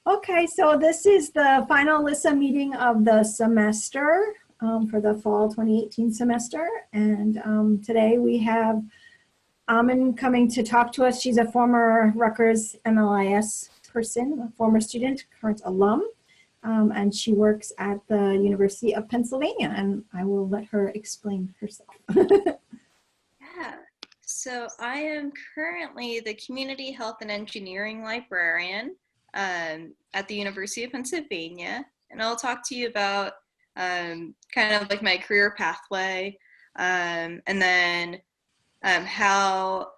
Okay, so this is the final LISA meeting of the semester for the fall 2018 semester. And today we have Amin coming to talk to us. She's a former Rutgers MLIS person, a former student, current alum, and she works at the University of Pennsylvania. And I will let her explain herself. Yeah, so I am currently the Community Health and Engineering Librarian at the University of Pennsylvania, and I'll talk to you about kind of like my career pathway, and then how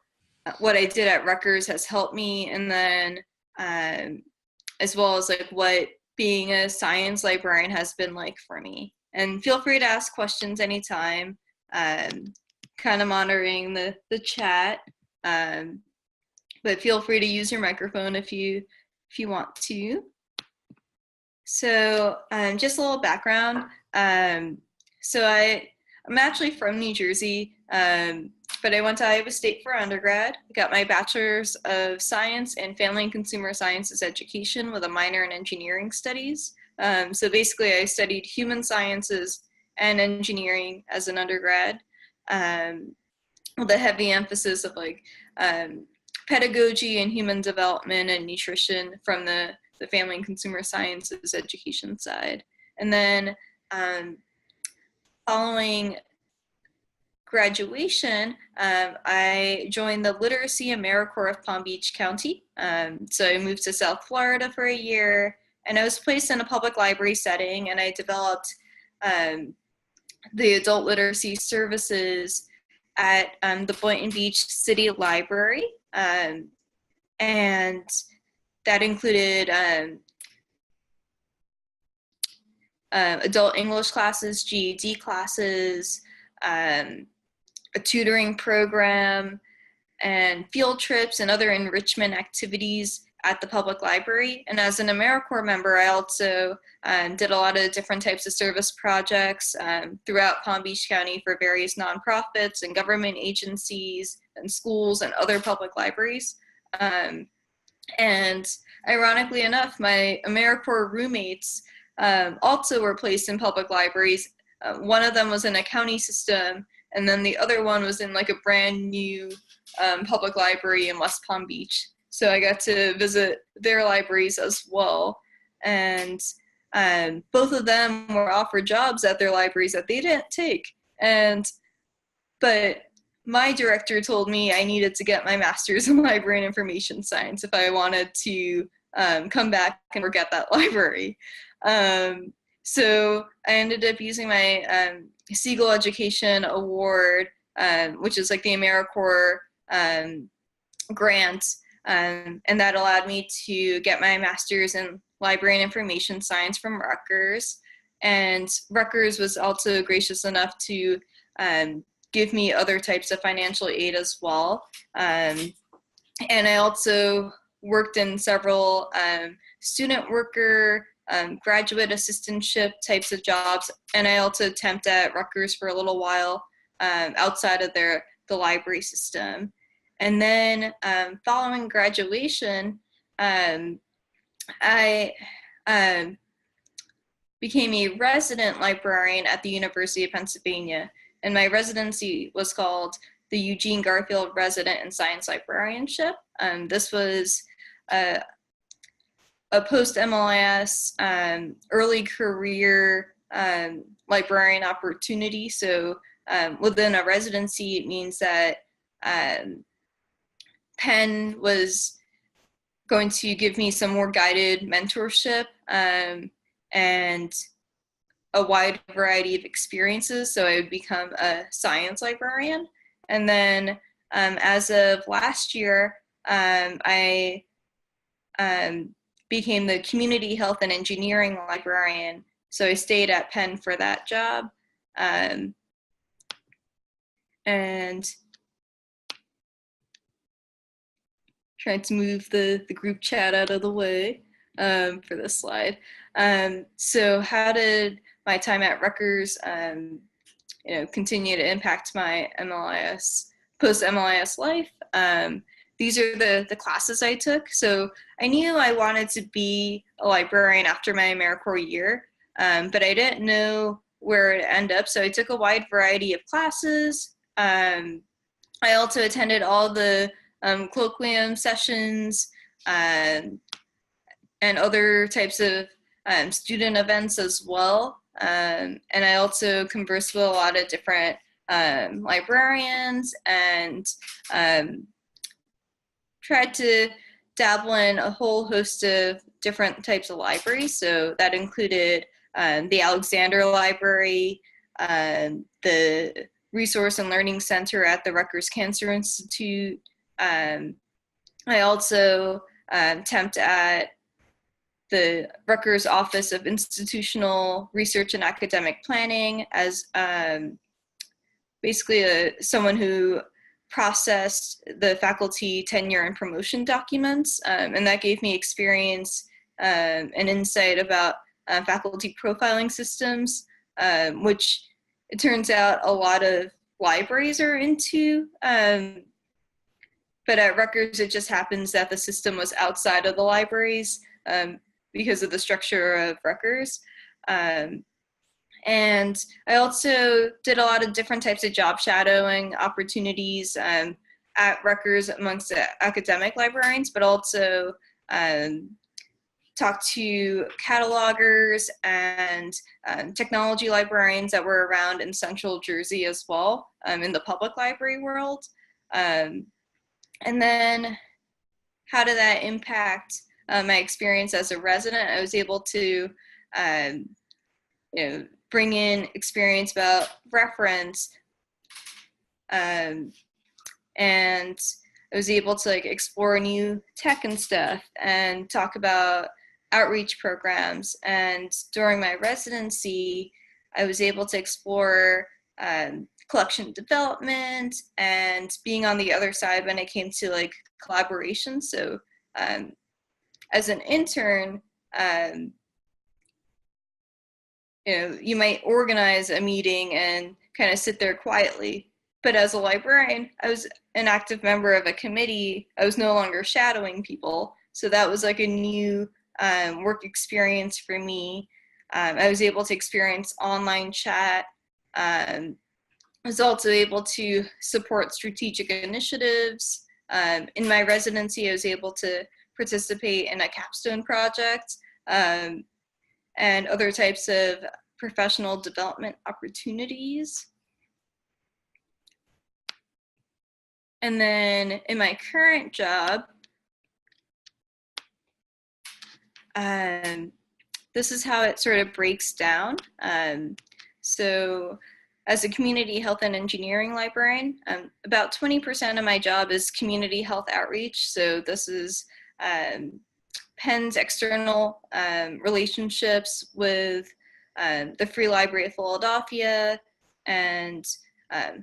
what I did at Rutgers has helped me, and then as well as like what being a science librarian has been like for me. And feel free to ask questions anytime. Kind of monitoring the chat, but feel free to use your microphone if you want to. So just a little background. So I'm actually from New Jersey, but I went to Iowa State for undergrad. I got my bachelor's of science in family and consumer sciences education with a minor in engineering studies. So basically I studied human sciences and engineering as an undergrad, with a heavy emphasis of like pedagogy and human development and nutrition from the family and consumer sciences education side. And then following graduation, I joined the Literacy AmeriCorps of Palm Beach County. So I moved to South Florida for a year, and I was placed in a public library setting, and I developed the adult literacy services at the Boynton Beach City Library. And that included adult English classes, GED classes, a tutoring program, and field trips and other enrichment activities at the public library. And as an AmeriCorps member, I also did a lot of different types of service projects throughout Palm Beach County for various nonprofits and government agencies and schools and other public libraries. And ironically enough, my AmeriCorps roommates also were placed in public libraries. One of them was in a county system, and then the other one was in like a brand new public library in West Palm Beach. So I got to visit their libraries as well. And both of them were offered jobs at their libraries that they didn't take. But my director told me I needed to get my master's in library and information science if I wanted to come back and work at that library. So I ended up using my Siegel Education Award, which is like the AmeriCorps grant, and that allowed me to get my master's in library and information science from Rutgers. And Rutgers was also gracious enough to give me other types of financial aid as well. And I also worked in several student worker, graduate assistantship types of jobs. And I also temped at Rutgers for a little while outside of the library system. And then following graduation, I became a resident librarian at the University of Pennsylvania. And my residency was called the Eugene Garfield Resident in Science Librarianship. This was a post-MLIS early career librarian opportunity. So within a residency, it means that Penn was going to give me some more guided mentorship and a wide variety of experiences. So I would become a science librarian. And then as of last year, I became the community health and engineering librarian. So I stayed at Penn for that job. And trying to move the group chat out of the way for this slide. So how did my time at Rutgers continue to impact my MLIS, post-MLIS life? these are the classes I took. So I knew I wanted to be a librarian after my AmeriCorps year, but I didn't know where to end up. So I took a wide variety of classes. I also attended all the colloquium sessions and other types of student events as well. And I also conversed with a lot of different librarians and tried to dabble in a whole host of different types of libraries. So that included the Alexander Library, the Resource and Learning Center at the Rutgers Cancer Institute. I also temped at the Rutgers Office of Institutional Research and Academic Planning as basically someone who processed the faculty tenure and promotion documents, and that gave me experience and insight about faculty profiling systems, which it turns out a lot of libraries are into. But at Rutgers, it just happens that the system was outside of the libraries because of the structure of Rutgers. And I also did a lot of different types of job shadowing opportunities at Rutgers amongst the academic librarians, but also talked to catalogers and technology librarians that were around in Central Jersey as well, in the public library world. And then how did that impact my experience as a resident? I was able to bring in experience about reference, and I was able to explore new tech and stuff and talk about outreach programs. And during my residency, I was able to explore collection development and being on the other side when it came to collaboration. So as an intern, you might organize a meeting and kind of sit there quietly. But as a librarian, I was an active member of a committee. I was no longer shadowing people. So that was a new work experience for me. I was able to experience online chat. I was also able to support strategic initiatives. In my residency, I was able to participate in a capstone project and other types of professional development opportunities. And then in my current job, this is how it sort of breaks down. So as a community health and engineering librarian, about 20% of my job is community health outreach. So this is Penn's external relationships with the Free Library of Philadelphia and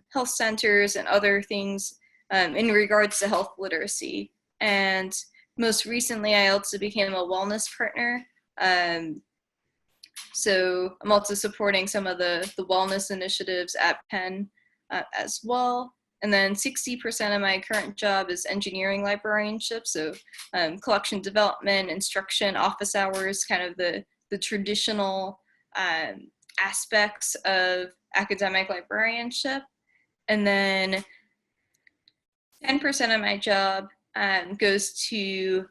health centers and other things in regards to health literacy. And most recently, I also became a wellness partner. So I'm also supporting some of the wellness initiatives at Penn as well. And then 60% of my current job is engineering librarianship. So collection development, instruction, office hours, kind of the traditional aspects of academic librarianship. And then 10% of my job goes to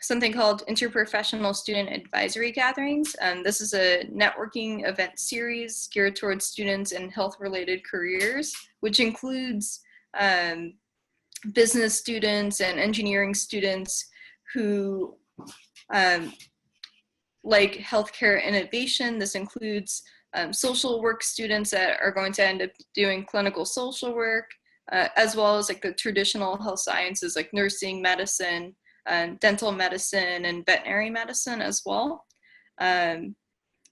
something called Interprofessional Student Advisory Gatherings. This is a networking event series geared towards students in health-related careers, which includes business students and engineering students who like healthcare innovation. This includes social work students that are going to end up doing clinical social work, as well as the traditional health sciences like nursing, medicine, dental medicine, and veterinary medicine as well. And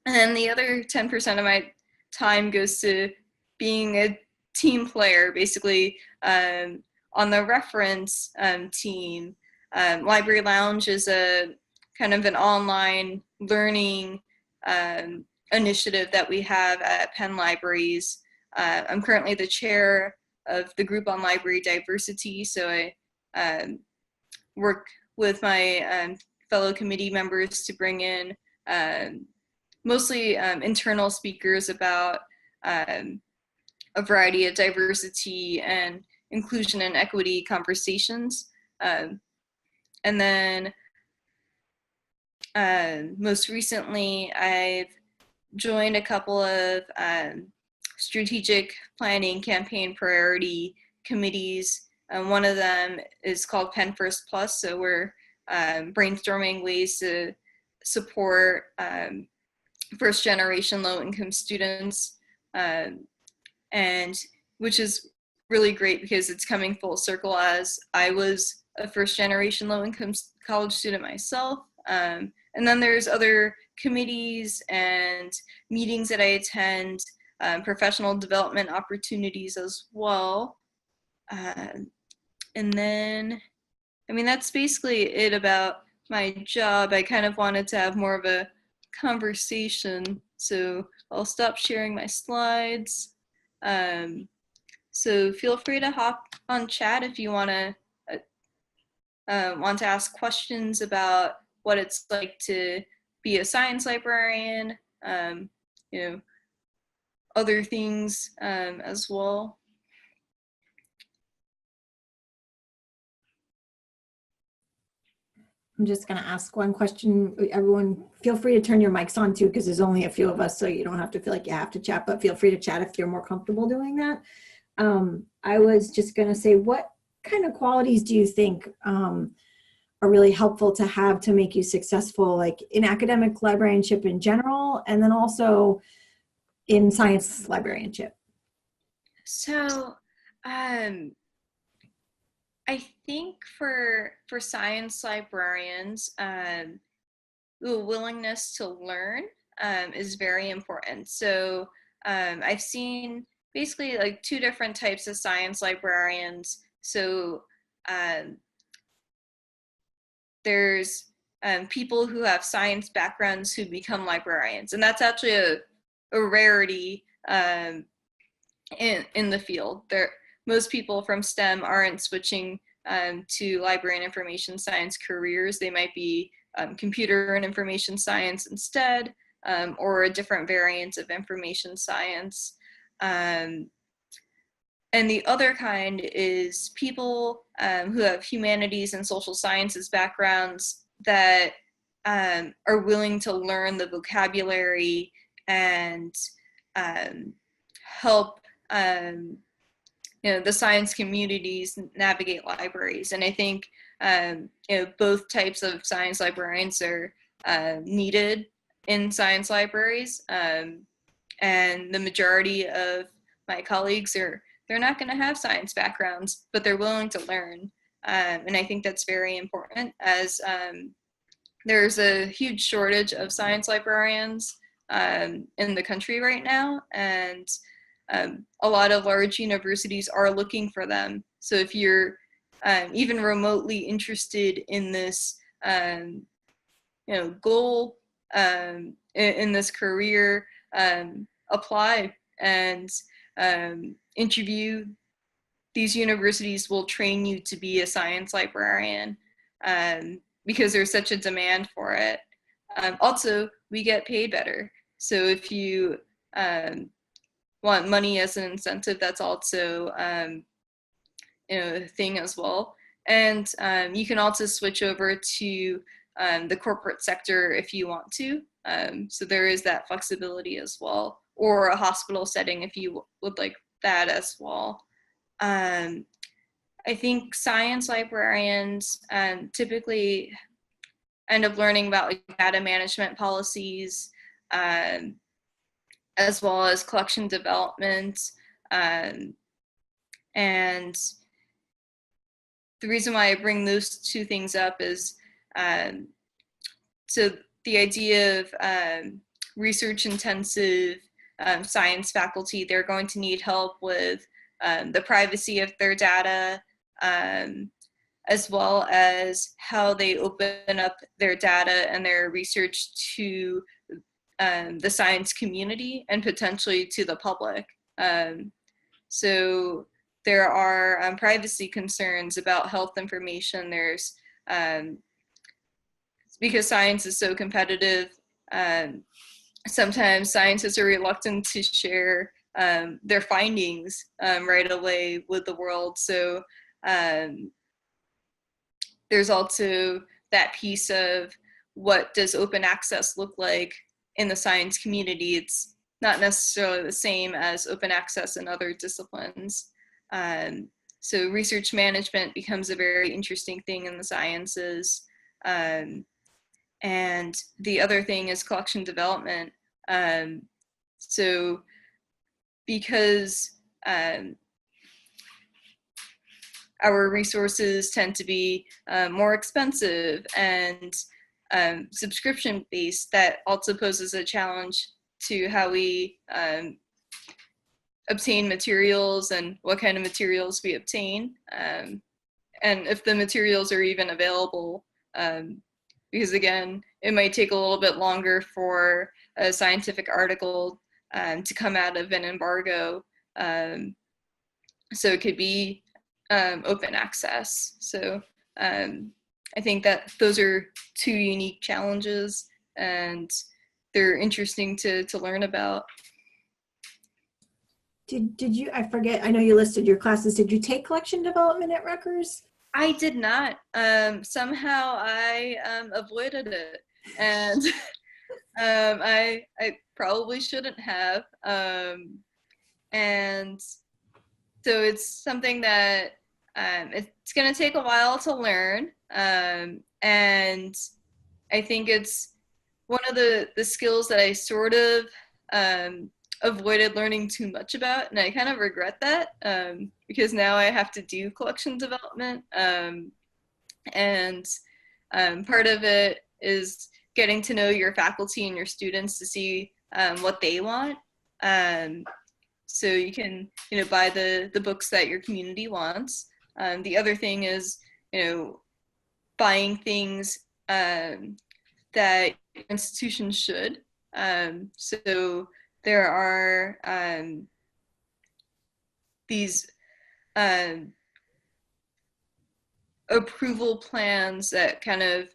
then the other 10% of my time goes to being a team player, basically on the reference team. Library Lounge is a kind of an online learning initiative that we have at Penn Libraries. I'm currently the chair of the group on library diversity, so I work with my fellow committee members to bring in mostly internal speakers about a variety of diversity and inclusion and equity conversations. And then most recently, I've joined a couple of strategic planning campaign priority committees. One of them is called Penn First Plus, so we're brainstorming ways to support first generation low income students, and which is really great because it's coming full circle, as I was a first generation low income college student myself. And then there's other committees and meetings that I attend, professional development opportunities as well. And then, I mean, that's basically it about my job. I kind of wanted to have more of a conversation, so I'll stop sharing my slides. So feel free to hop on chat if you want to ask questions about what it's like to be a science librarian, you know, other things as well. I'm just going to ask one question. Everyone, feel free to turn your mics on too, because there's only a few of us, so you don't have to feel like you have to chat, but feel free to chat if you're more comfortable doing that. I was just going to say, what kind of qualities do you think are really helpful to have to make you successful, like in academic librarianship in general, and then also in science librarianship? So, I think for science librarians, the willingness to learn is very important. So I've seen basically like two different types of science librarians. So there's people who have science backgrounds who become librarians, and that's actually a rarity in the field. Most people from STEM aren't switching to library and information science careers. They might be computer and information science instead, or a different variant of information science. And the other kind is people who have humanities and social sciences backgrounds that are willing to learn the vocabulary and help the science communities navigate libraries. And I think both types of science librarians are needed in science libraries. And the majority of my colleagues they're not going to have science backgrounds, but they're willing to learn. And I think that's very important, as there's a huge shortage of science librarians in the country right now. And a lot of large universities are looking for them. So if you're even remotely interested in this, goal in this career, apply and interview. These universities will train you to be a science librarian because there's such a demand for it. Also, we get paid better. So if you want money as an incentive, that's also a thing as well. And you can also switch over to the corporate sector if you want to. So there is that flexibility as well, or a hospital setting if you would like that as well. I think science librarians typically end up learning about like data management policies, as well as collection development. And the reason why I bring those two things up is so the idea of research intensive science faculty, they're going to need help with the privacy of their data, as well as how they open up their data and their research to the science community and potentially to the public. So there are privacy concerns about health information. There's because science is so competitive, sometimes scientists are reluctant to share their findings right away with the world. So there's also that piece of what does open access look like in the science community. It's not necessarily the same as open access in other disciplines. So research management becomes a very interesting thing in the sciences. And the other thing is collection development. So because our resources tend to be more expensive and subscription-based, that also poses a challenge to how we obtain materials and what kind of materials we obtain, and if the materials are even available. Because again, it might take a little bit longer for a scientific article to come out of an embargo. So it could be open access. So I think that those are two unique challenges, and they're interesting to learn about. Did you, I forget, I know you listed your classes. Did you take collection development at Rutgers? I did not. Somehow I avoided it, and I probably shouldn't have. And so it's something that it's going to take a while to learn, and I think it's one of the skills that I sort of avoided learning too much about, and I kind of regret that because now I have to do collection development, and part of it is getting to know your faculty and your students to see what they want, so you can buy the books that your community wants. The other thing is buying things that institutions should. So there are these approval plans that kind of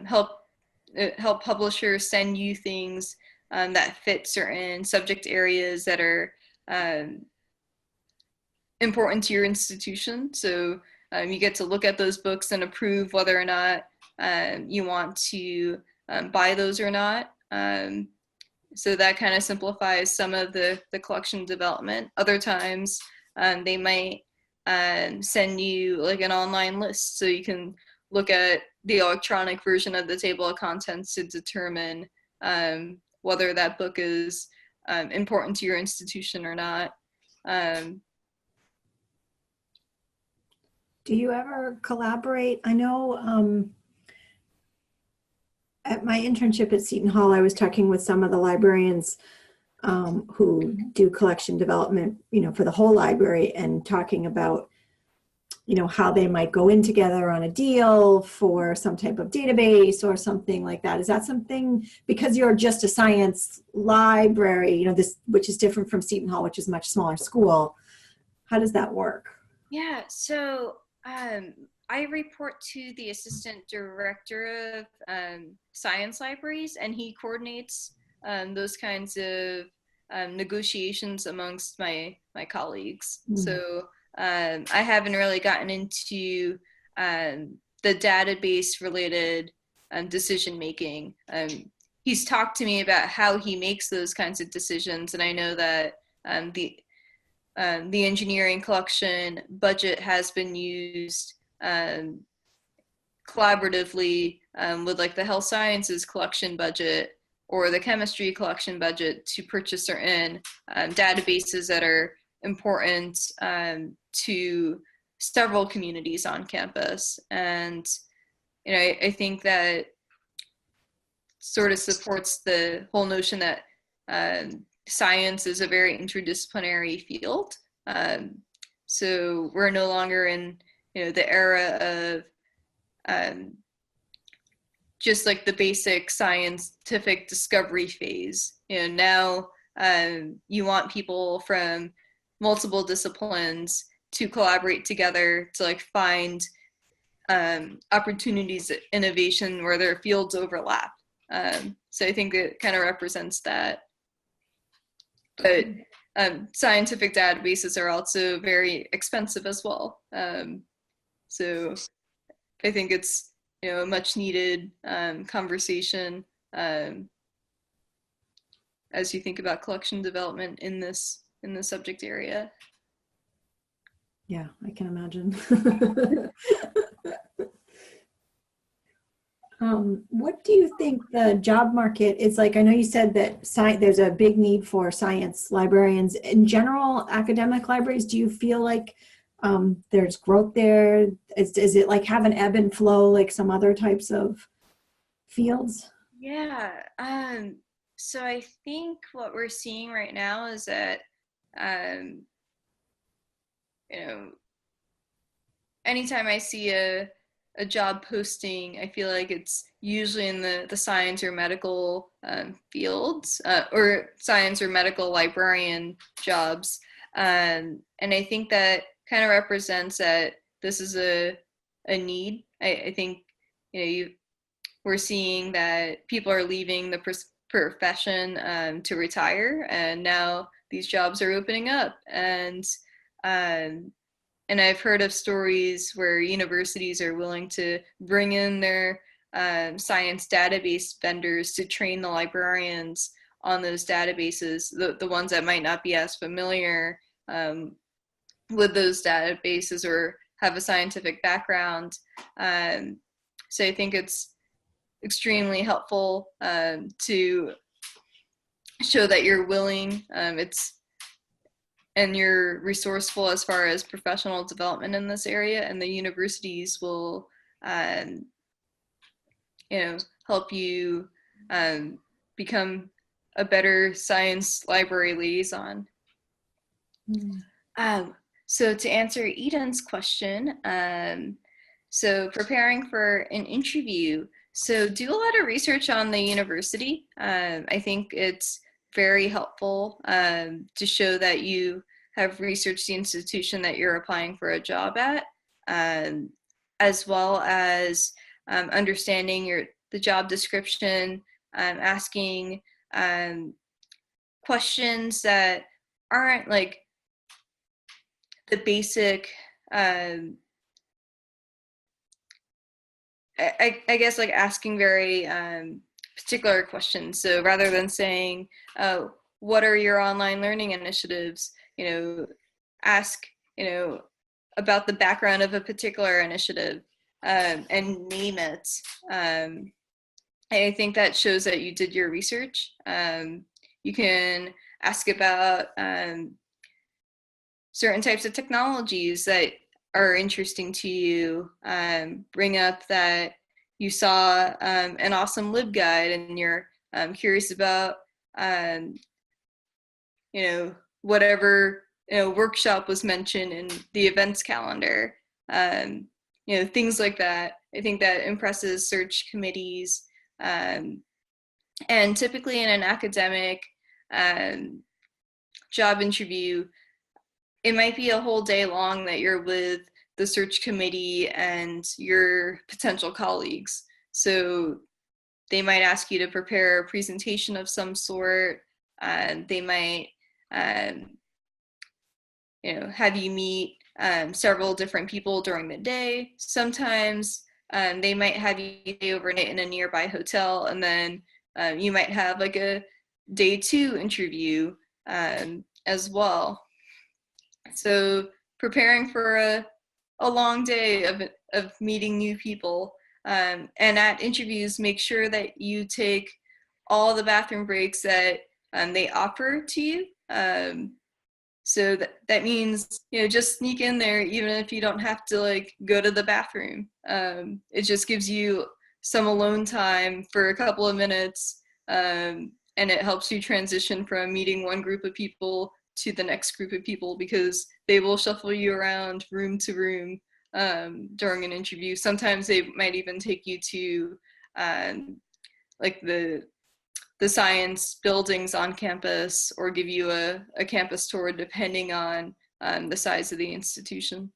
help publishers send you things that fit certain subject areas that are important to your institution. So you get to look at those books and approve whether or not you want to buy those or not. So that kind of simplifies some of the collection development. Other times they might send you like an online list so you can look at the electronic version of the table of contents to determine whether that book is important to your institution or not. Do you ever collaborate? I know at my internship at Seton Hall, I was talking with some of the librarians who do collection development, for the whole library, and talking about, how they might go in together on a deal for some type of database or something like that. Is that something, because you're just a science library, this, which is different from Seton Hall, which is a much smaller school, how does that work? Yeah, so I report to the assistant director of science libraries, and he coordinates those kinds of negotiations amongst my colleagues. Mm. So I haven't really gotten into the database related decision making. He's talked to me about how he makes those kinds of decisions, and I know that the engineering collection budget has been used collaboratively with like the health sciences collection budget or the chemistry collection budget to purchase certain databases that are important to several communities on campus. And I think that sort of supports the whole notion that science is a very interdisciplinary field. So we're no longer in the era of just like the basic scientific discovery phase. Now you want people from multiple disciplines to collaborate together to like find opportunities at innovation where their fields overlap. So I think it kind of represents that. But scientific databases are also very expensive as well. So I think it's, you know, a much needed conversation as you think about collection development in this subject area. Yeah, I can imagine. What do you think the job market is like? I know you said that there's a big need for science librarians. In general, academic libraries, do you feel like there's growth there? Is it like have an ebb and flow like some other types of fields? Yeah. So I think what we're seeing right now is that, you know, anytime I see a job posting, I feel like it's usually in the science or medical fields, or science or medical librarian jobs. And I think that kind of represents that this is a need. I think, you know, we're seeing that people are leaving the profession to retire, and now these jobs are opening up. Um, and I've heard of stories where universities are willing to bring in their science database vendors to train the librarians on those databases, the ones that might not be as familiar with those databases or have a scientific background. So I think it's extremely helpful to show that you're willing. And you're resourceful as far as professional development in this area, and the universities will, you know, help you become a better science library liaison. So to answer Eden's question, so preparing for an interview, so do a lot of research on the university. I think it's very helpful to show that you have researched the institution that you're applying for a job at, as well as understanding the job description, asking questions that aren't like the basic, I guess like asking very particular questions. So rather than saying, what are your online learning initiatives, you know, ask, you know, about the background of a particular initiative and name it. I think that shows that you did your research. You can ask about certain types of technologies that are interesting to you. Bring up that you saw an awesome LibGuide and you're curious about, you know, whatever, you know, workshop was mentioned in the events calendar. You know, things like that. I think that impresses search committees. And typically in an academic job interview, it might be a whole day long that you're with the search committee and your potential colleagues. So they might ask you to prepare a presentation of some sort. They might, you know, have you meet several different people during the day. Sometimes they might have you stay overnight in a nearby hotel, and then you might have like a day 2 interview as well. So preparing for a long day of meeting new people, and at interviews, make sure that you take all the bathroom breaks that they offer to you. So that means, you know, just sneak in there even if you don't have to like go to the bathroom. It just gives you some alone time for a couple of minutes, and it helps you transition from meeting one group of people to the next group of people, because they will shuffle you around room to room during an interview. Sometimes they might even take you to like the science buildings on campus, or give you a campus tour depending on the size of the institution.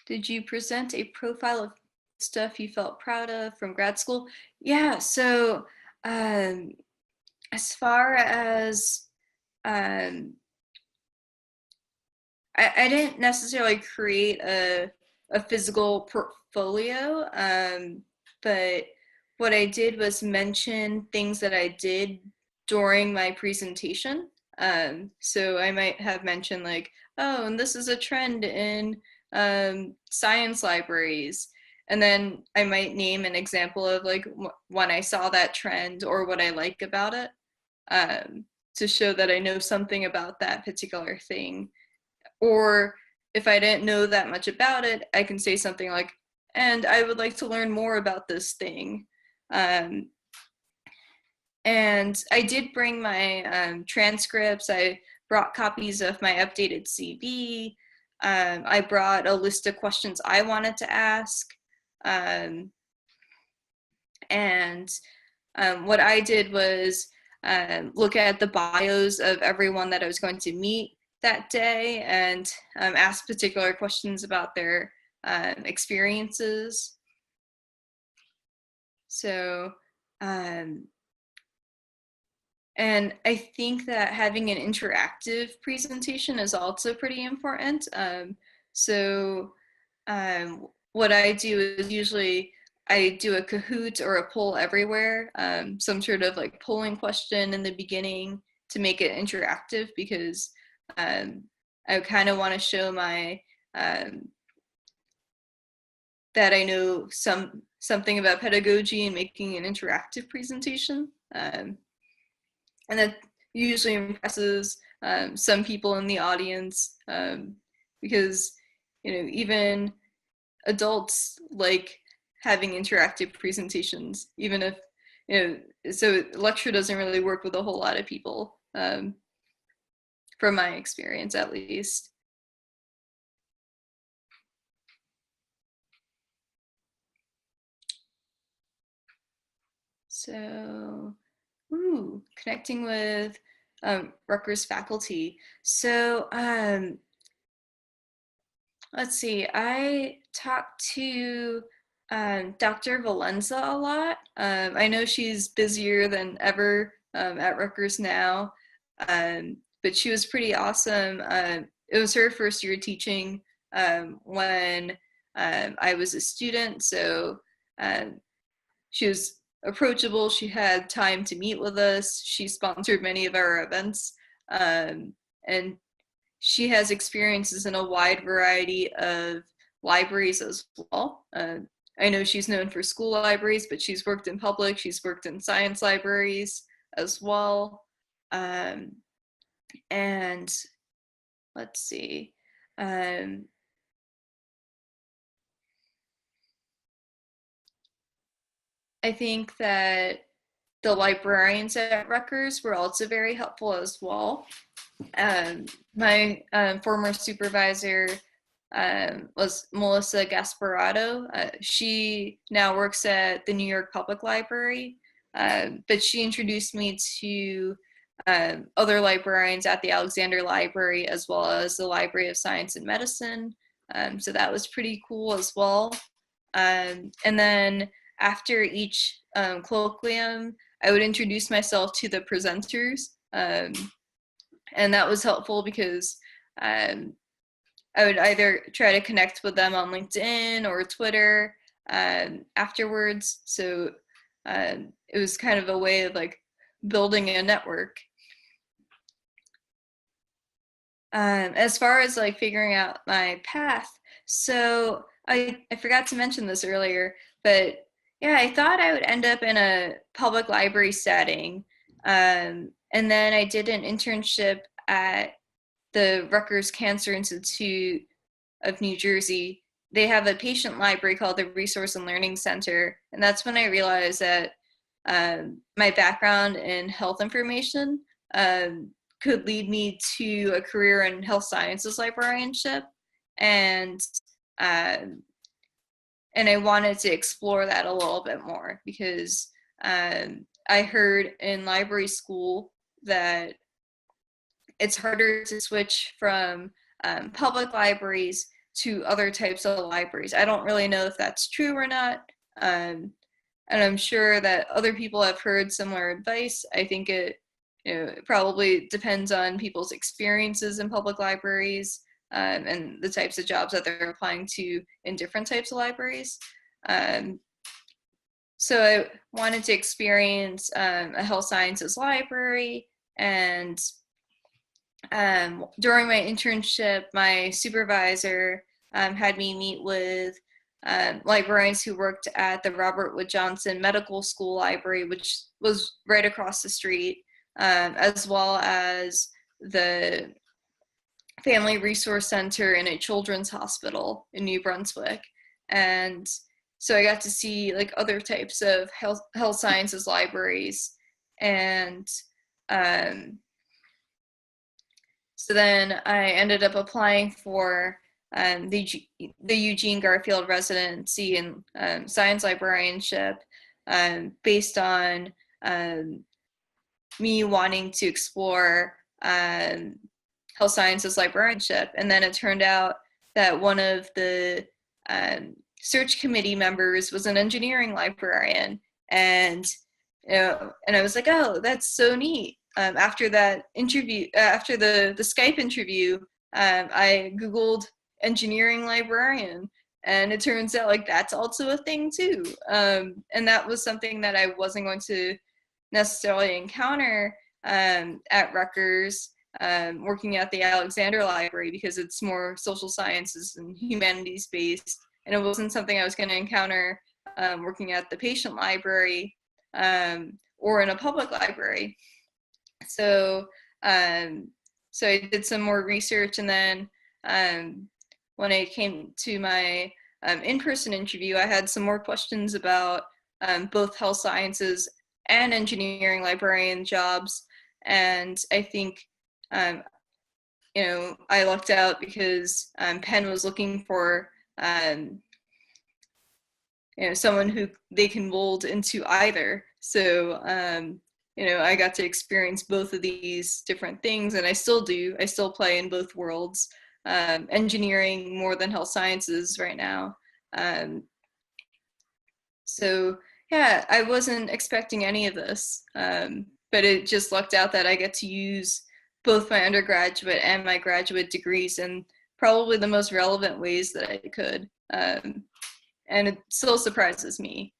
Did you present a profile of stuff you felt proud of from grad school? Yeah, so as far as I didn't necessarily create a physical portfolio, but what I did was mention things that I did during my presentation. So I might have mentioned like, oh, and this is a trend in science libraries. And then I might name an example of like when I saw that trend or what I like about it, to show that I know something about that particular thing. Or if I didn't know that much about it, I can say something like, and I would like to learn more about this thing. And I did bring my transcripts. I brought copies of my updated CV. I brought a list of questions I wanted to ask. And what I did was look at the bios of everyone that I was going to meet that day and ask particular questions about their experiences. So, and I think that having an interactive presentation is also pretty important. So what I do is usually I do a Kahoot or a poll everywhere, some sort of like polling question in the beginning to make it interactive, because I kind of want to show my that I know something about pedagogy and making an interactive presentation, and that usually impresses some people in the audience, because even adults like having interactive presentations, even if so lecture doesn't really work with a whole lot of people, from my experience at least. So, connecting with Rutgers faculty. So let's see, I talked to Dr. Valenza a lot. I know she's busier than ever at Rutgers now, but she was pretty awesome. It was her first year teaching when I was a student, so she was approachable. She had time to meet with us. She sponsored many of our events, and she has experiences in a wide variety of libraries as well. I know she's known for school libraries, but she's worked in public, she's worked in science libraries as well. And let's see. I think that the librarians at Rutgers were also very helpful as well. My former supervisor was Melissa Gasparado. She now works at the New York Public Library, but she introduced me to other librarians at the Alexander Library, as well as the Library of Science and Medicine. So that was pretty cool as well. And then after each colloquium, I would introduce myself to the presenters. And that was helpful because I would either try to connect with them on LinkedIn or Twitter afterwards. So it was kind of a way of like building a network. As far as like figuring out my path, so I forgot to mention this earlier, but yeah, I thought I would end up in a public library setting. And then I did an internship at the Rutgers Cancer Institute of New Jersey. They have a patient library called the Resource and Learning Center. And that's when I realized that my background in health information could lead me to a career in health sciences librarianship. And and I wanted to explore that a little bit more because I heard in library school that it's harder to switch from public libraries to other types of libraries. I don't really know if that's true or not. And I'm sure that other people have heard similar advice. I think it probably depends on people's experiences in public libraries and the types of jobs that they're applying to in different types of libraries. So I wanted to experience a health sciences library, and during my internship, my supervisor had me meet with librarians who worked at the Robert Wood Johnson Medical School Library, which was right across the street, as well as the Family Resource Center in a children's hospital in New Brunswick. And so I got to see like other types of health sciences libraries. And so then I ended up applying for the Eugene Garfield residency in science librarianship based on me wanting to explore health sciences librarianship. And then it turned out that one of the search committee members was an engineering librarian. And I was like, oh, that's so neat. After that interview, after the Skype interview, I Googled engineering librarian, and it turns out like that's also a thing too. And that was something that I wasn't going to necessarily encounter at Rutgers, working at the Alexander Library, because it's more social sciences and humanities based, and it wasn't something I was going to encounter working at the patient library or in a public library. So so I did some more research, and then when I came to my in-person interview, I had some more questions about both health sciences and engineering librarian jobs. And I think I lucked out because Penn was looking for someone who they can mold into either. So I got to experience both of these different things, and I still do. I still play in both worlds, engineering more than health sciences right now. So yeah, I wasn't expecting any of this, but it just lucked out that I get to use both my undergraduate and my graduate degrees in probably the most relevant ways that I could. And it still surprises me.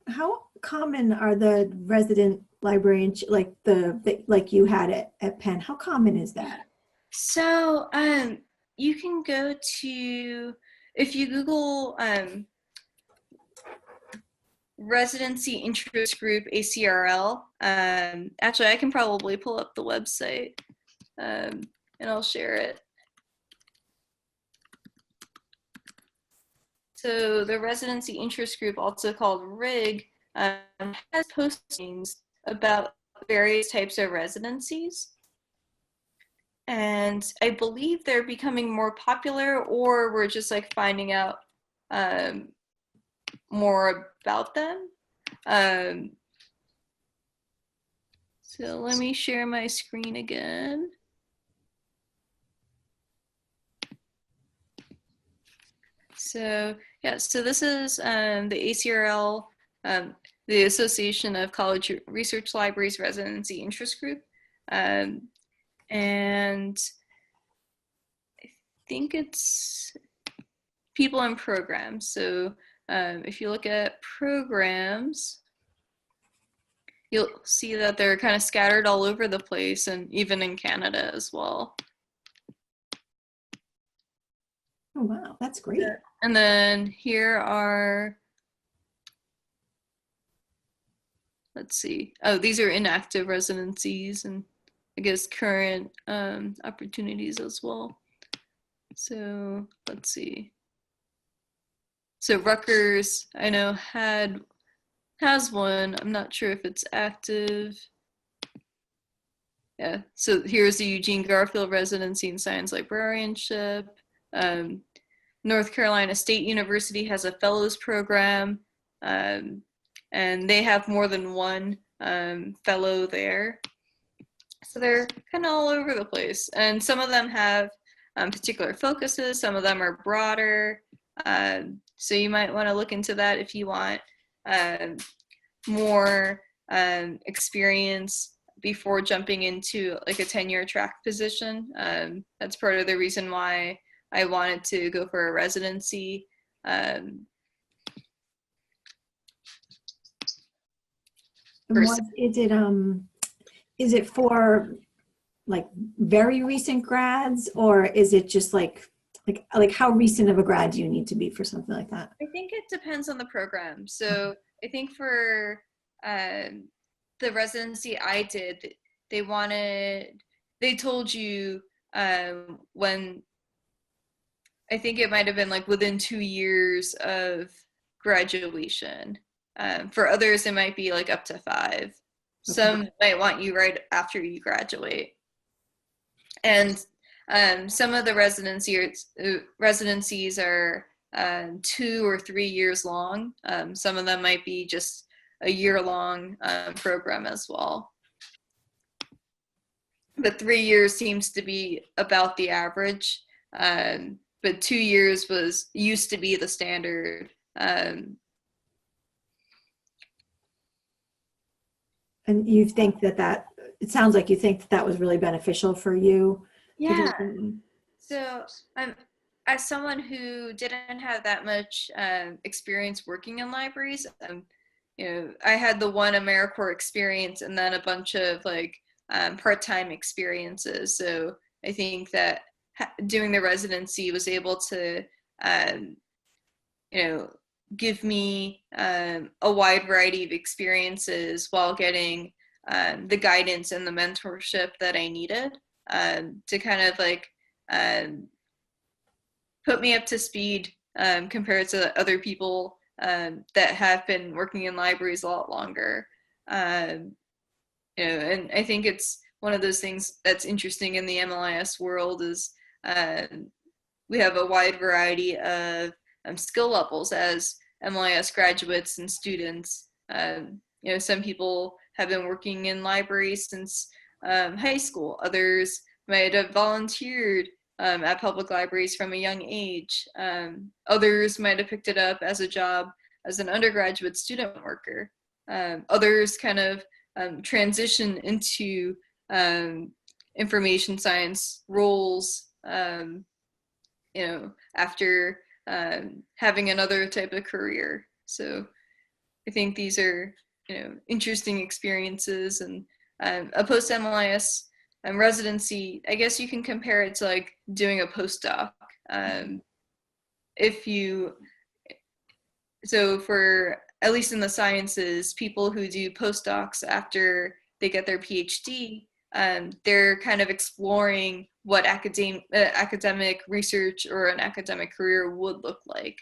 How common are the resident librarians like you had at Penn? How common is that? So you can go to, if you Google residency interest group ACRL, actually I can probably pull up the website and I'll share it. So the residency interest group, also called RIG, has postings about various types of residencies. And I believe they're becoming more popular, or we're just like finding out more about them. So let me share my screen again. So yeah, so this is the ACRL, the Association of College Research Libraries Residency Interest Group. And I think it's people and programs. So if you look at programs, you'll see that they're kind of scattered all over the place, and even in Canada as well. Oh, wow, that's great. And then here are, let's see. Oh, these are inactive residencies and I guess current opportunities as well. So let's see. So Rutgers, I know has one. I'm not sure if it's active. Yeah, so here's the Eugene Garfield Residency in Science Librarianship. North Carolina State University has a fellows program, and they have more than one fellow there. So they're kind of all over the place. And some of them have particular focuses, some of them are broader. So you might want to look into that if you want more experience before jumping into like a tenure track position. That's part of the reason why I wanted to go for a residency. Is it for like very recent grads, or is it just like how recent of a grad do you need to be for something like that? I think it depends on the program. So I think for the residency I did, they told you when, I think it might have been like within 2 years of graduation. For others, it might be like up to 5. Some might want you right after you graduate. And some of the residencies are 2 or 3 years long. Some of them might be just a year-long program as well. But 3 years seems to be about the average. But 2 years used to be the standard. And you think that it sounds like you think that was really beneficial for you? Yeah. So as someone who didn't have that much experience working in libraries, I had the one AmeriCorps experience and then a bunch of like part-time experiences. So I think that doing the residency was able to, give me a wide variety of experiences while getting the guidance and the mentorship that I needed to kind of like put me up to speed compared to other people that have been working in libraries a lot longer. And I think it's one of those things that's interesting in the MLIS world is we have a wide variety of skill levels as MLIS graduates and students. Some people have been working in libraries since high school. Others might have volunteered at public libraries from a young age. Others might have picked it up as a job as an undergraduate student worker. Others kind of transition into information science roles, after having another type of career. So I think these are, interesting experiences. And a post-MLIS residency, I guess you can compare it to like doing a postdoc. So for, at least in the sciences, people who do postdocs after they get their PhD, they're kind of exploring what academic research or an academic career would look like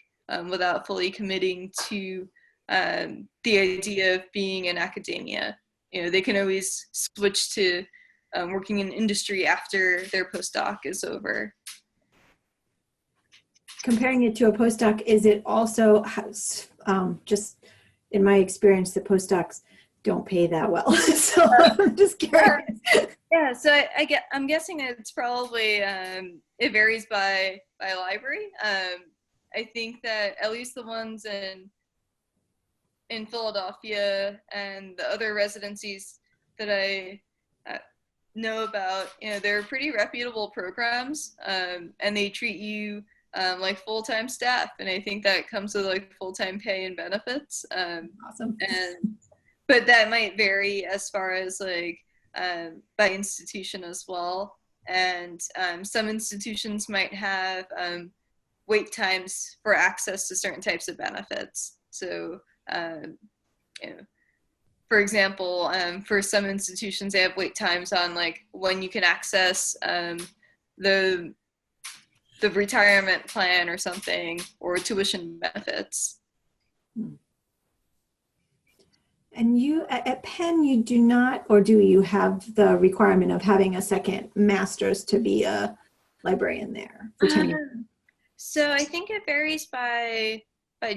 without fully committing to the idea of being in academia. They can always switch to working in industry after their postdoc is over. Comparing it to a postdoc, is it also, just in my experience, the postdocs don't pay that well. So I'm just curious. Yeah, so I'm guessing it's probably, it varies by library. I think that at least the ones in Philadelphia and the other residencies that I know about, they're pretty reputable programs, and they treat you like full-time staff, and I think that comes with like full-time pay and benefits. Awesome. But that might vary as far as like by institution as well. And some institutions might have wait times for access to certain types of benefits. So, for example, for some institutions, they have wait times on like when you can access the retirement plan or something, or tuition benefits. And you, at Penn, you do not, or do you have the requirement of having a second master's to be a librarian there for tenure? So I think it varies by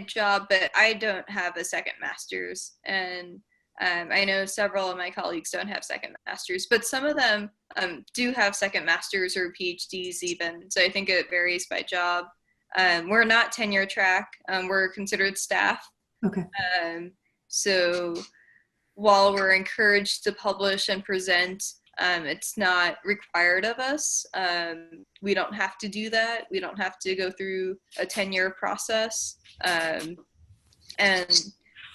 job, but I don't have a second master's, and I know several of my colleagues don't have second masters, but some of them do have second masters or PhDs even. So I think it varies by job. We're not tenure track. We're considered staff. Okay. Um, so while we're encouraged to publish and present, it's not required of us. We don't have to do that. We don't have to go through a tenure process. And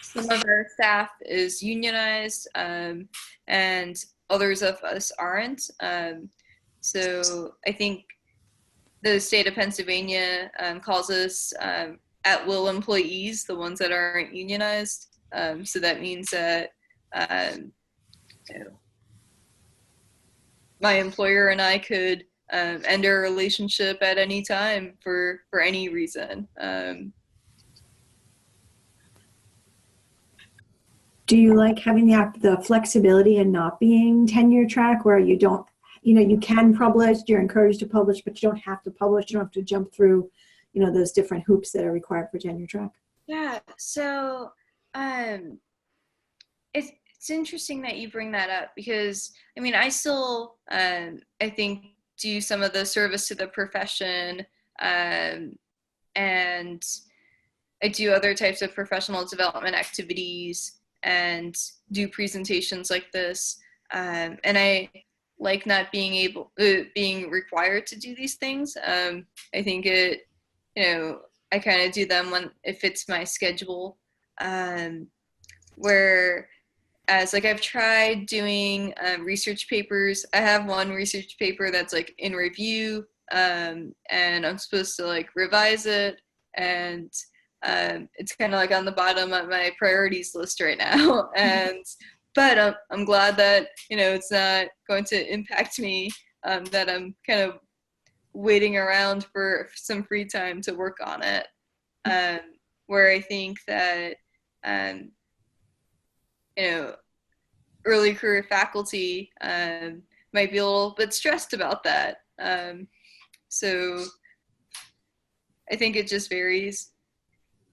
some of our staff is unionized, and others of us aren't. So I think the state of Pennsylvania calls us at-will employees, the ones that aren't unionized. So that means that you know, my employer and I could end our relationship at any time for any reason. Do you like having the flexibility and not being tenure track where you don't, you can publish, you're encouraged to publish, but you don't have to publish, you don't have to jump through, those different hoops that are required for tenure track? Yeah, so it's interesting that you bring that up because I mean I still I think do some of the service to the profession, and I do other types of professional development activities and do presentations like this, and I like not being required to do these things. I think I kind of do them when it fits my schedule, where as like I've tried doing research papers. I have one research paper that's like in review, and I'm supposed to like revise it, and it's kind of like on the bottom of my priorities list right now. And but I'm glad that it's not going to impact me. That I'm kind of waiting around for some free time to work on it. Where I think that early career faculty might be a little bit stressed about that. So I think it just varies.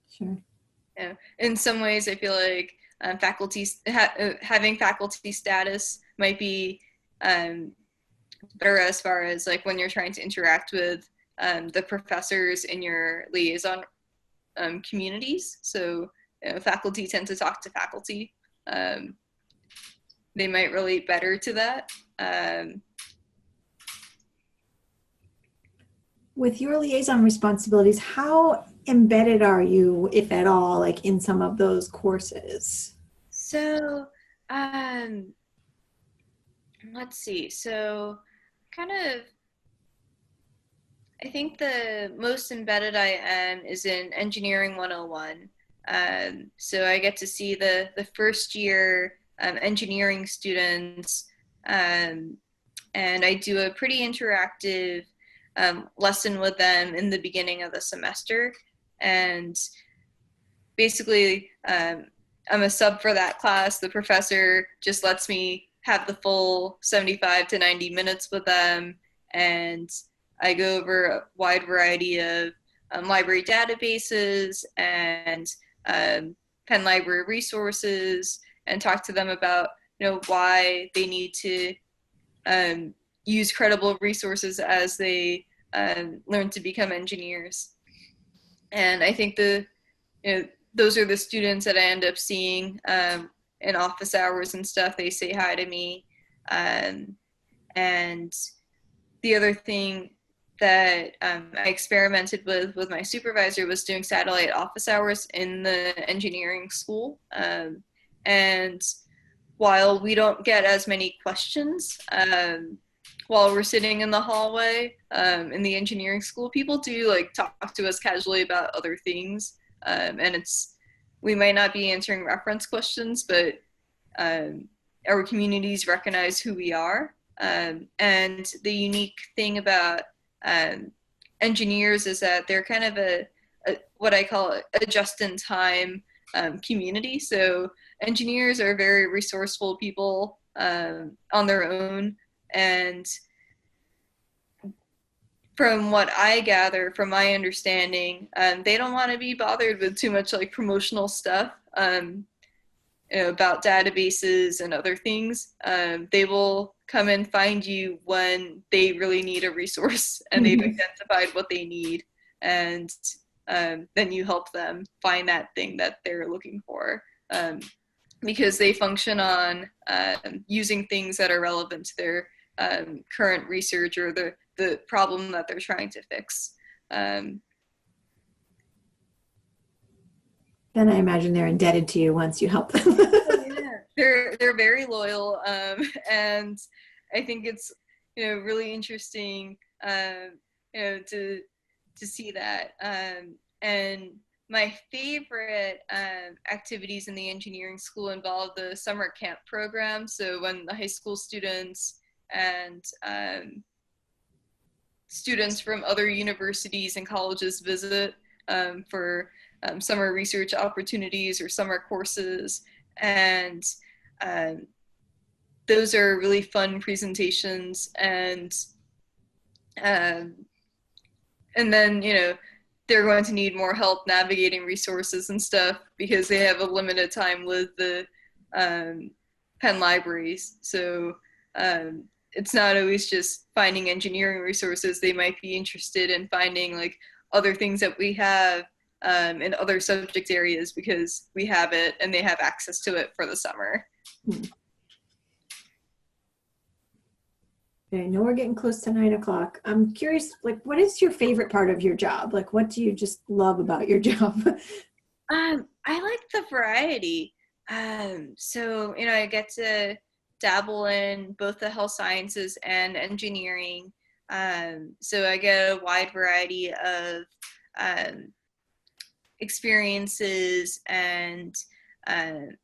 Sure. In some ways, I feel like having faculty status might be better as far as like when you're trying to interact with the professors in your liaison communities. So faculty tend to talk to faculty. They might relate better to that. With your liaison responsibilities, how embedded are you, if at all, like in some of those courses? So, let's see. So, kind of, I think the most embedded I am is in Engineering 101. So I get to see the first year engineering students, and I do a pretty interactive lesson with them in the beginning of the semester. And basically, I'm a sub for that class. The professor just lets me have the full 75 to 90 minutes with them, and I go over a wide variety of library databases and Penn Library resources, and talk to them about why they need to use credible resources as they learn to become engineers. And I think those are the students that I end up seeing in office hours and stuff. They say hi to me, and the other thing that I experimented with my supervisor was doing satellite office hours in the engineering school. And while we don't get as many questions while we're sitting in the hallway in the engineering school, people do like talk to us casually about other things. And we might not be answering reference questions, but our communities recognize who we are. And the unique thing about engineers is that they're kind of a what I call a just-in-time community. So engineers are very resourceful people on their own, and from what I gather, from my understanding, they don't want to be bothered with too much like promotional stuff about databases and other things. They will come and find you when they really need a resource and they've identified what they need, and then you help them find that thing that they're looking for, because they function on using things that are relevant to their current research or the problem that they're trying to fix. Then I imagine they're indebted to you once you help them. They're very loyal, and I think it's really interesting to see that. And my favorite activities in the engineering school involve the summer camp program. So when the high school students and students from other universities and colleges visit for summer research opportunities or summer courses, and those are really fun presentations, and then they're going to need more help navigating resources and stuff because they have a limited time with the Penn libraries. So it's not always just finding engineering resources. They might be interested in finding like other things that we have in other subject areas because we have it and they have access to it for the summer. I know we're getting close to 9 o'clock. I'm curious, like, what is your favorite part of your job? Like, what do you just love about your job? I like the variety. So, I get to dabble in both the health sciences and engineering. So I get a wide variety of experiences and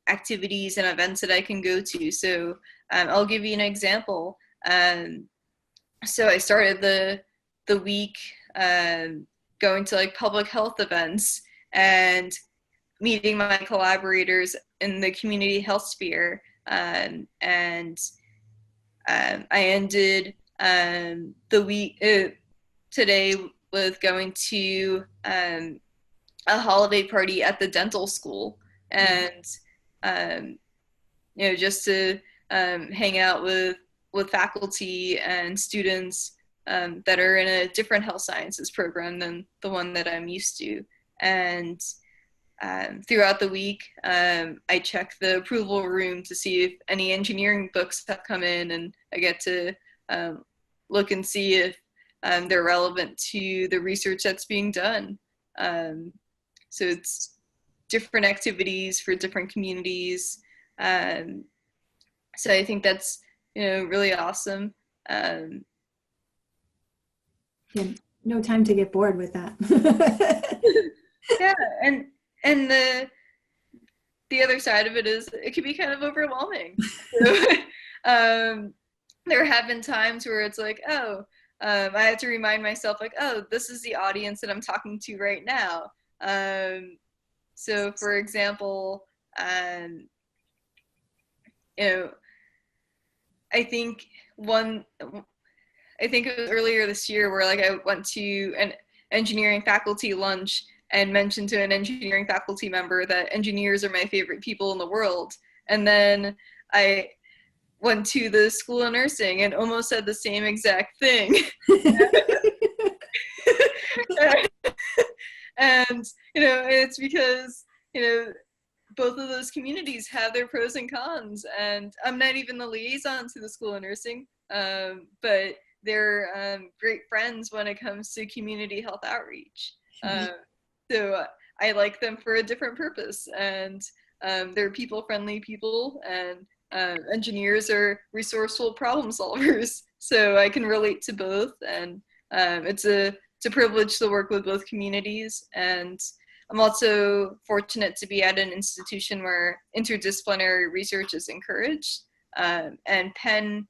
activities and events that I can go to. So I'll give you an example. So I started the week going to like public health events and meeting my collaborators in the community health sphere. And I ended the week today with going to a holiday party at the dental school, and just to hang out with faculty and students that are in a different health sciences program than the one that I'm used to. And throughout the week, I check the approval room to see if any engineering books have come in, and I get to look and see if they're relevant to the research that's being done. So it's different activities for different communities. So I think that's really awesome. Yeah, no time to get bored with that. Yeah, and the other side of it is it can be kind of overwhelming. So, there have been times where it's like, I have to remind myself, like, this is the audience that I'm talking to right now. So, for example, I think it was earlier this year where like I went to an engineering faculty lunch and mentioned to an engineering faculty member that engineers are my favorite people in the world. And then I went to the School of Nursing and almost said the same exact thing. And, it's because, both of those communities have their pros and cons. And I'm not even the liaison to the School of Nursing, but they're great friends when it comes to community health outreach. So I like them for a different purpose, and they're people-friendly people, and engineers are resourceful problem solvers. So I can relate to both, and it's a privilege to work with both communities. And I'm also fortunate to be at an institution where interdisciplinary research is encouraged, and Penn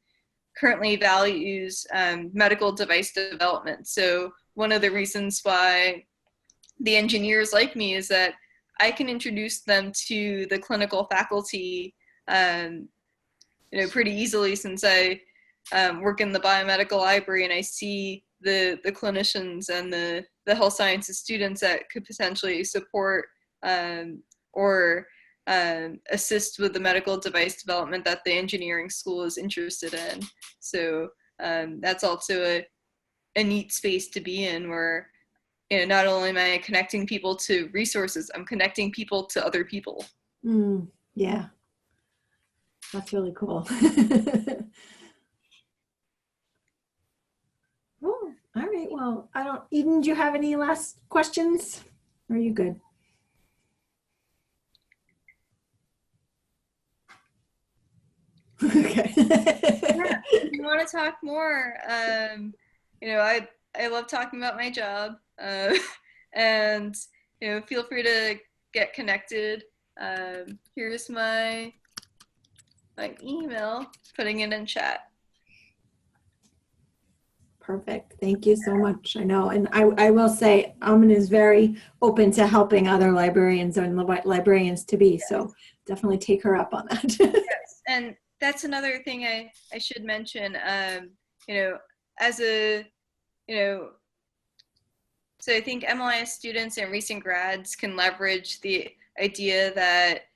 currently values medical device development. So one of the reasons why the engineers like me is that I can introduce them to the clinical faculty, pretty easily, since I work in the biomedical library and I see the clinicians and the health sciences students that could potentially support or assist with the medical device development that the engineering school is interested in. So that's also a neat space to be in, where not only am I connecting people to resources, I'm connecting people to other people. Yeah, that's really cool. Oh, all right. Well, Eden, do you have any last questions? Or are you good? Okay. Yeah, if you want to talk more, I love talking about my job, and feel free to get connected. Here's my email, putting it in chat. Perfect. Thank you so much. I know. And I will say, Amin is very open to helping other librarians and librarians to be. Yes. So definitely take her up on that. Yes. And that's another thing I should mention. As a, so I think MLIS students and recent grads can leverage the idea that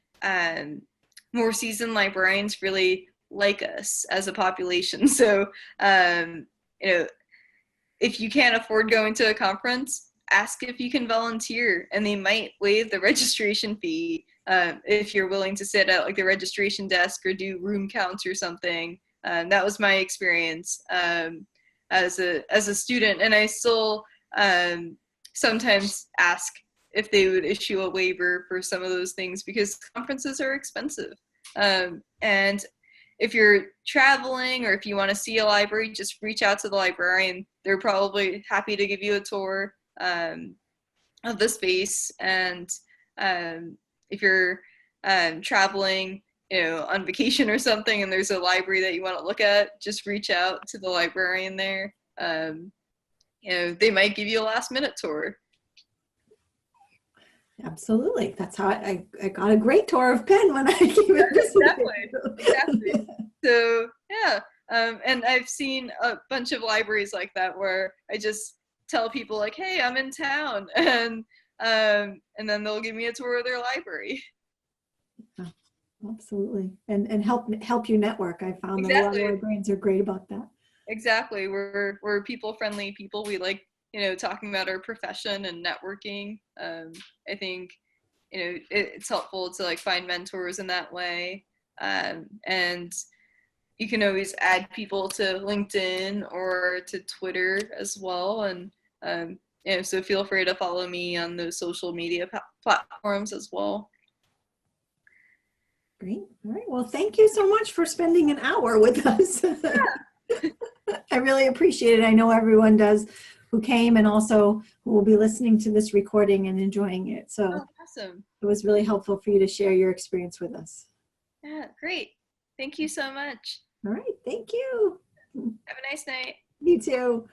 more seasoned librarians really like us as a population. So, if you can't afford going to a conference, ask if you can volunteer, and they might waive the registration fee if you're willing to sit at the registration desk or do room counts or something. That was my experience as a student, and I still sometimes ask if they would issue a waiver for some of those things, because conferences are expensive. And if you're traveling or if you want to see a library, just reach out to the librarian. They're probably happy to give you a tour of the space. And if you're traveling, on vacation or something, and there's a library that you want to look at, just reach out to the librarian there. They might give you a last minute tour. Absolutely. That's how I got a great tour of Penn when I came in. Exactly. So yeah. And I've seen a bunch of libraries like that where I just tell people hey, I'm in town, and then they'll give me a tour of their library. Yeah, absolutely. And help you network. I found that a lot of librarians are great about that. Exactly. We're people-friendly people. We like talking about our profession and networking. I think it's helpful to find mentors in that way, and you can always add people to LinkedIn or to Twitter as well, and so feel free to follow me on those social media platforms as well. Great. All right. Well, thank you so much for spending an hour with us. Yeah. I really appreciate it. I know everyone does who came, and also who will be listening to this recording and enjoying it. So awesome. It was really helpful for you to share your experience with us. Yeah, great. Thank you so much. All right. Thank you. Have a nice night. You too.